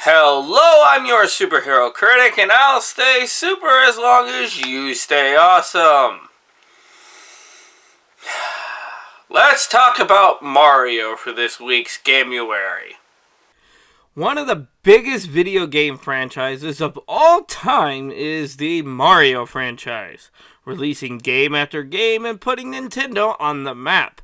Hello, I'm your superhero critic, and I'll stay super as long as you stay awesome. Let's talk about Mario for this week's Gamurary. One of the biggest video game franchises of all time is the Mario franchise, releasing game after game and putting Nintendo on the map.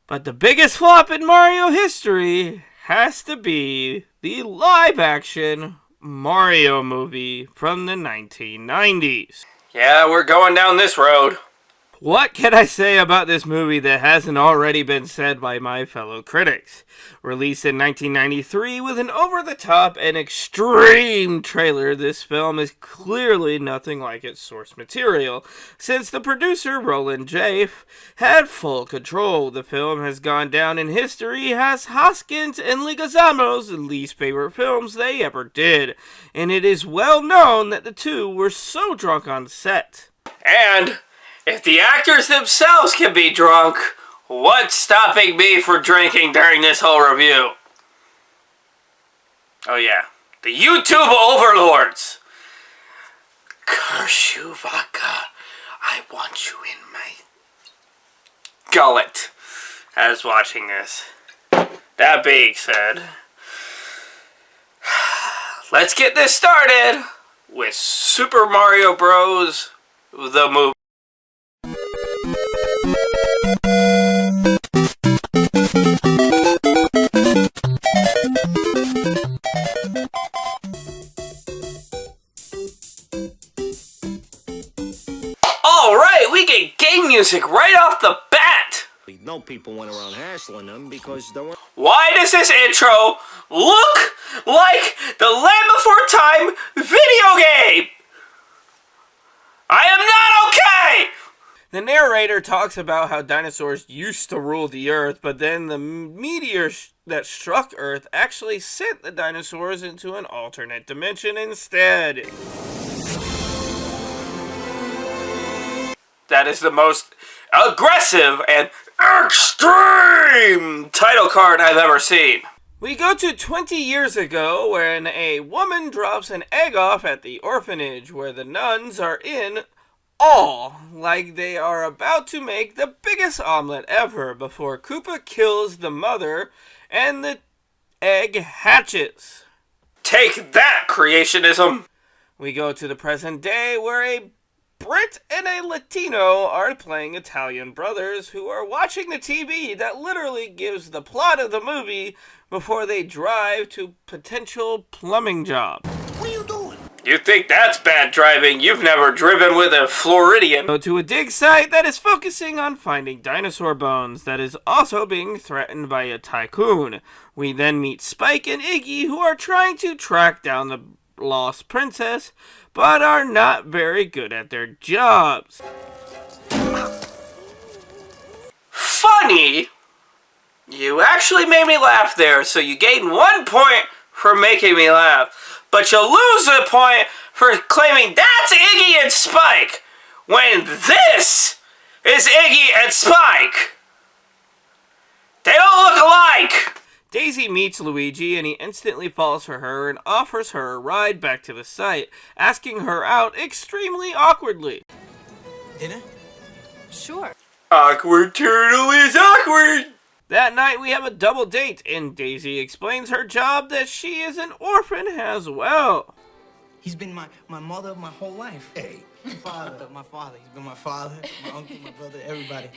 But the biggest flop in Mario history has to be the live-action Mario movie from the 1990s. Yeah, we're going down this road. What can I say about this movie that hasn't already been said by my fellow critics? Released in 1993 with an over-the-top and extreme trailer, this film is clearly nothing like its source material, since the producer, Roland Jaffe, had full control. The film has gone down in history as Hoskins and Leguizamo's least favorite films they ever did, and it is well known that the two were so drunk on set. And if the actors themselves can be drunk, what's stopping me from drinking during this whole review? Oh yeah, the YouTube overlords. Curse you, vodka. I want you in my gullet as watching this. That being said, let's get this started with Super Mario Bros. The movie. Alright, we get game music right off the bat! No people went around hassling them because they were... Why does this intro look like the Land Before Time video game? I am not okay! The narrator talks about how dinosaurs used to rule the Earth, but then the meteor that struck Earth actually sent the dinosaurs into an alternate dimension instead. That is the most aggressive and extreme title card I've ever seen. We go to 20 years ago when a woman drops an egg off at the orphanage where the nuns are in awe, like they are about to make the biggest omelet ever before Koopa kills the mother and the egg hatches. Take that, creationism! We go to the present day where a Brit and a Latino are playing Italian brothers who are watching the TV that literally gives the plot of the movie before they drive to potential plumbing job. What are you doing? You think that's bad driving? You've never driven with a Floridian. Go to a dig site that is focusing on finding dinosaur bones that is also being threatened by a tycoon. We then meet Spike and Iggy who are trying to track down the lost princess, but are not very good at their jobs. Funny! You actually made me laugh there, so you gain 1 point for making me laugh. But you'll lose a point for claiming that's Iggy and Spike, when this is Iggy and Spike. They don't look alike! Daisy meets Luigi and he instantly falls for her and offers her a ride back to the site, asking her out extremely awkwardly. Dinner? Sure. Awkward turtle is awkward! That night we have a double date and Daisy explains her job that she is an orphan as well. He's been my mother my whole life. Hey. My father. He's been my father, my uncle, my brother, everybody.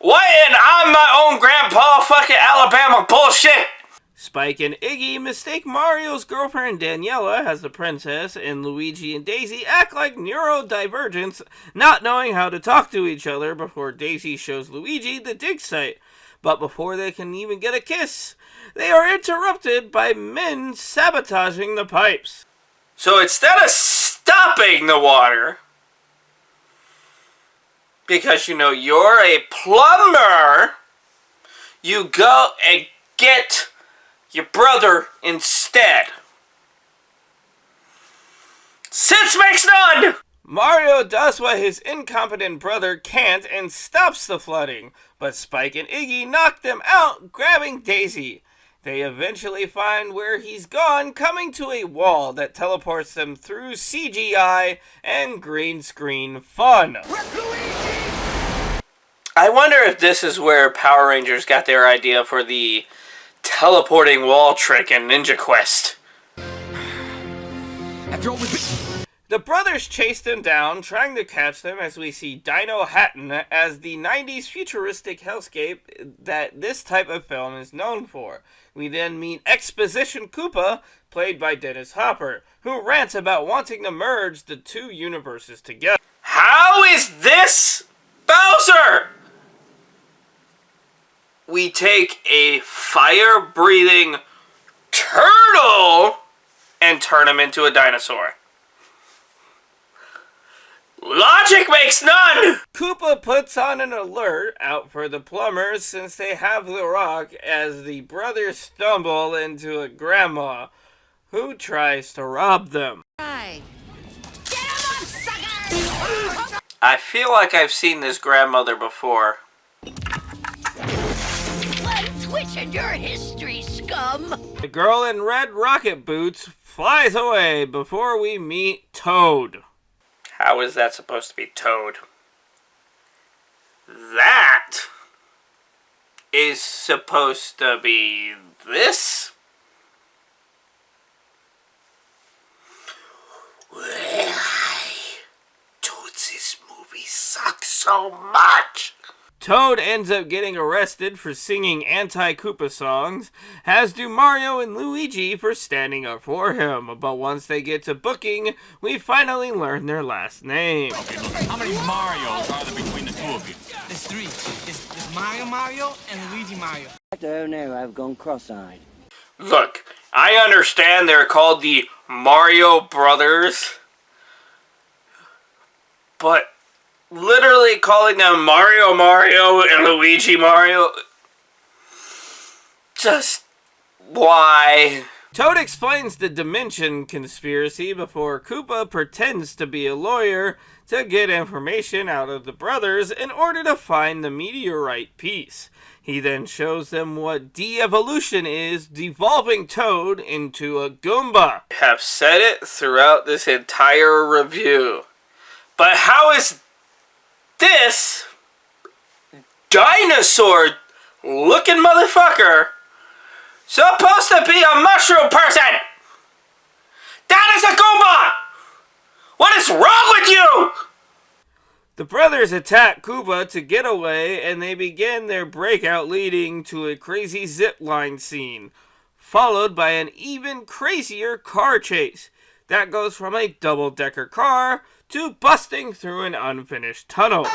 What in I'm my own grandpa fucking Alabama bullshit? Spike and Iggy mistake Mario's girlfriend Daniela as the princess, and Luigi and Daisy act like neurodivergents, not knowing how to talk to each other before Daisy shows Luigi the dig site. But before they can even get a kiss, they are interrupted by men sabotaging the pipes. So instead of stopping the water, because, you know, you're a plumber, you go and get your brother instead. Sense makes none! Mario does what his incompetent brother can't and stops the flooding, but Spike and Iggy knock them out, grabbing Daisy. They eventually find where he's gone, coming to a wall that teleports them through CGI and green screen fun. I wonder if this is where Power Rangers got their idea for the teleporting wall trick in Ninja Quest. The brothers chase them down, trying to catch them as we see Dino Hatton as the 90s futuristic hellscape that this type of film is known for. We then meet Exposition Koopa, played by Dennis Hopper, who rants about wanting to merge the two universes together. How is this Bowser? We take a fire-breathing turtle and turn him into a dinosaur. Logic makes none! Koopa puts on an alert out for the plumbers since they have the rock as the brothers stumble into a grandma who tries to rob them. Get 'em up, suckers! I feel like I've seen this grandmother before. One twitch in your history, scum! The girl in red rocket boots flies away before we meet Toad. How is that supposed to be Toad? That is supposed to be this? Why? Toad's movie sucks so much. Toad ends up getting arrested for singing anti-Koopa songs, as do Mario and Luigi for standing up for him. But once they get to booking, we finally learn their last name. Okay, look, how many Marios are there between the two of you? There's three. It's Mario and Luigi Mario. Oh no, I've gone cross-eyed. Look, I understand they're called the Mario Brothers, but literally calling them Mario and Luigi Mario, just why? Toad explains the Dimension conspiracy before Koopa pretends to be a lawyer to get information out of the brothers in order to find the meteorite piece. He then shows them what de-evolution is, devolving Toad into a Goomba. I have said it throughout this entire review, but how is this dinosaur-looking motherfucker supposed to be a mushroom person? That is a Goomba! What is wrong with you? The brothers attack Koopa to get away, and they begin their breakout, leading to a crazy zipline scene, followed by an even crazier car chase that goes from a double-decker car to busting through an unfinished tunnel.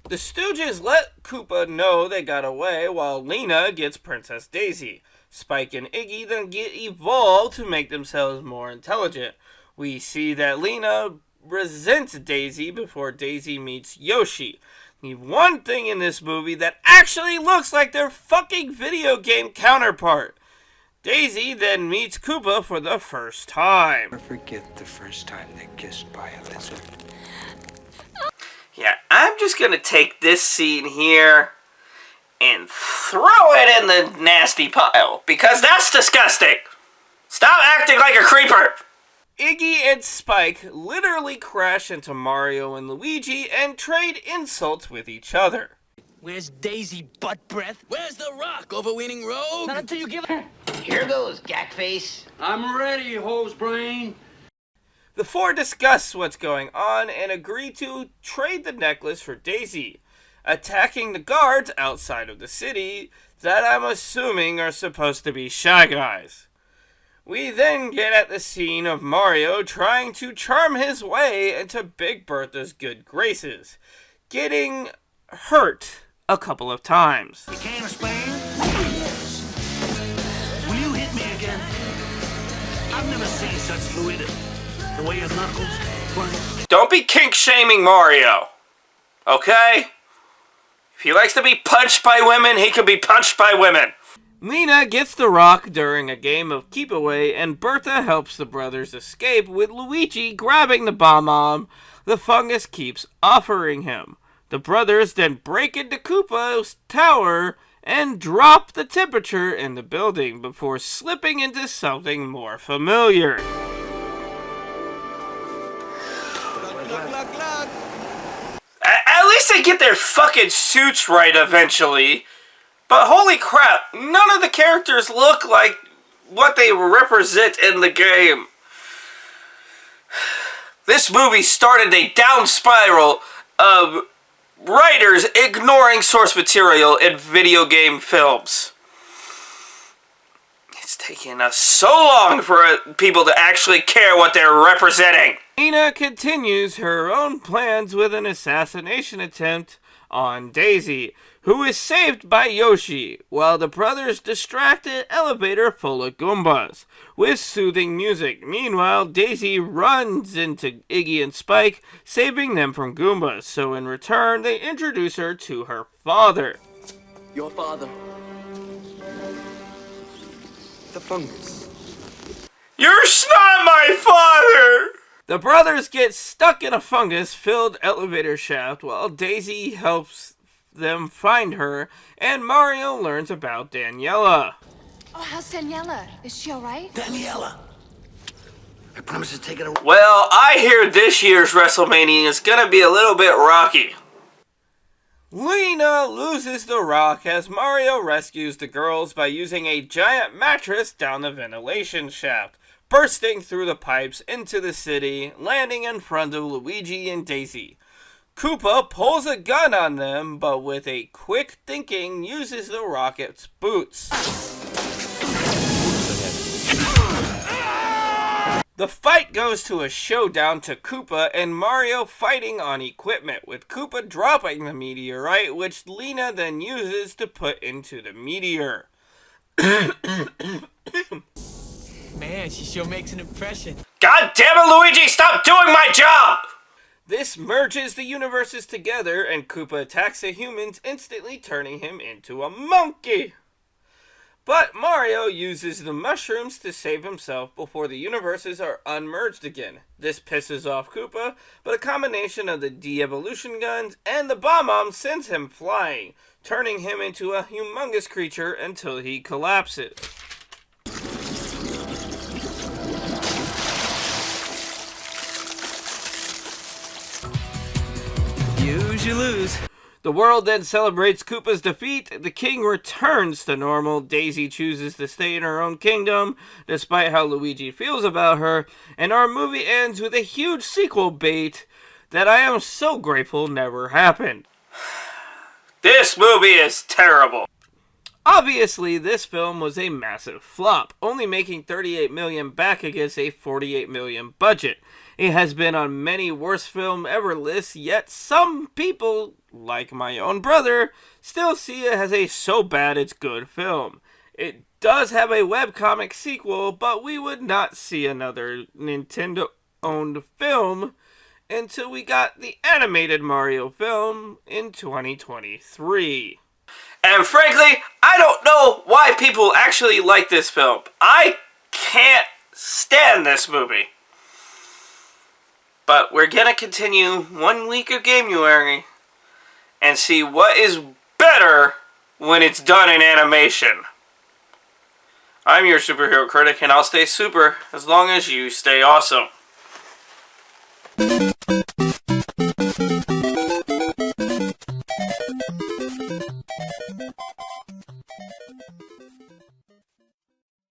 The Stooges let Koopa know they got away, while Lena gets Princess Daisy. Spike and Iggy then get evolved to make themselves more intelligent. We see that Lena resents Daisy before Daisy meets Yoshi. The one thing in this movie that actually looks like their fucking video game counterpart. Daisy then meets Koopa for the first time. Never forget the first time they kissed by a lizard. Yeah, I'm just gonna take this scene here and throw it in the nasty pile, because that's disgusting. Stop acting like a creeper. Iggy and Spike literally crash into Mario and Luigi and trade insults with each other. Where's Daisy, butt breath? Where's the rock, overweening rogue? Not until you give it. Here goes, gackface. I'm ready, hose brain. The four discuss what's going on and agree to trade the necklace for Daisy, attacking the guards outside of the city that I'm assuming are supposed to be Shy Guys. We then get at the scene of Mario trying to charm his way into Big Bertha's good graces, getting hurt a couple of times. You can't explain? Will you hit me again? I've never seen such fluidity. The way his knuckles. Don't be kink-shaming Mario, okay? If he likes to be punched by women, he can be punched by women. Lena gets the rock during a game of keep away, and Bertha helps the brothers escape with Luigi grabbing the bomb the fungus keeps offering him. The brothers then break into Koopa's tower and drop the temperature in the building before slipping into something more familiar. At least they get their fucking suits right eventually. But holy crap, none of the characters look like what they represent in the game. This movie started a down spiral of writers ignoring source material in video game films. It's taking us so long for people to actually care what they're representing. Lena continues her own plans with an assassination attempt on Daisy, who is saved by Yoshi, while the brothers distract an elevator full of Goombas with soothing music. Meanwhile, Daisy runs into Iggy and Spike, saving them from Goombas, so in return, they introduce her to her father. Your father. The fungus. You're not my father! The brothers get stuck in a fungus-filled elevator shaft while Daisy helps them find her, and Mario learns about Daniela. Oh, how's Daniela? Is she alright? Daniela. I promise to take it away. Well, I hear this year's WrestleMania is gonna be a little bit rocky. Lena loses the rock as Mario rescues the girls by using a giant mattress down the ventilation shaft, bursting through the pipes into the city, landing in front of Luigi and Daisy. Koopa pulls a gun on them, but with a quick thinking uses the rocket's boots. The fight goes to a showdown to Koopa and Mario fighting on equipment, with Koopa dropping the meteorite, which Lena then uses to put into the meteor. Man, she sure makes an impression. God damn it, Luigi, stop doing my job! This merges the universes together, and Koopa attacks the humans, instantly turning him into a monkey. But Mario uses the mushrooms to save himself before the universes are unmerged again. This pisses off Koopa, but a combination of the de-evolution guns and the bomb sends him flying, turning him into a humongous creature until he collapses. Use you lose. The world then celebrates Koopa's defeat. The king returns to normal. Daisy chooses to stay in her own kingdom, despite how Luigi feels about her. And our movie ends with a huge sequel bait that I am so grateful never happened. This movie is terrible. Obviously, this film was a massive flop, only making $38 million back against a $48 million budget. It has been on many worst film ever lists, yet some people, like my own brother, still see it as a so bad it's good film. It does have a webcomic sequel, but we would not see another Nintendo-owned film until we got the animated Mario film in 2023. And frankly, I don't know why people actually like this film. I can't stand this movie. But we're gonna continue 1 week of Gamurary and see what is better when it's done in animation. I'm your superhero critic, and I'll stay super as long as you stay awesome.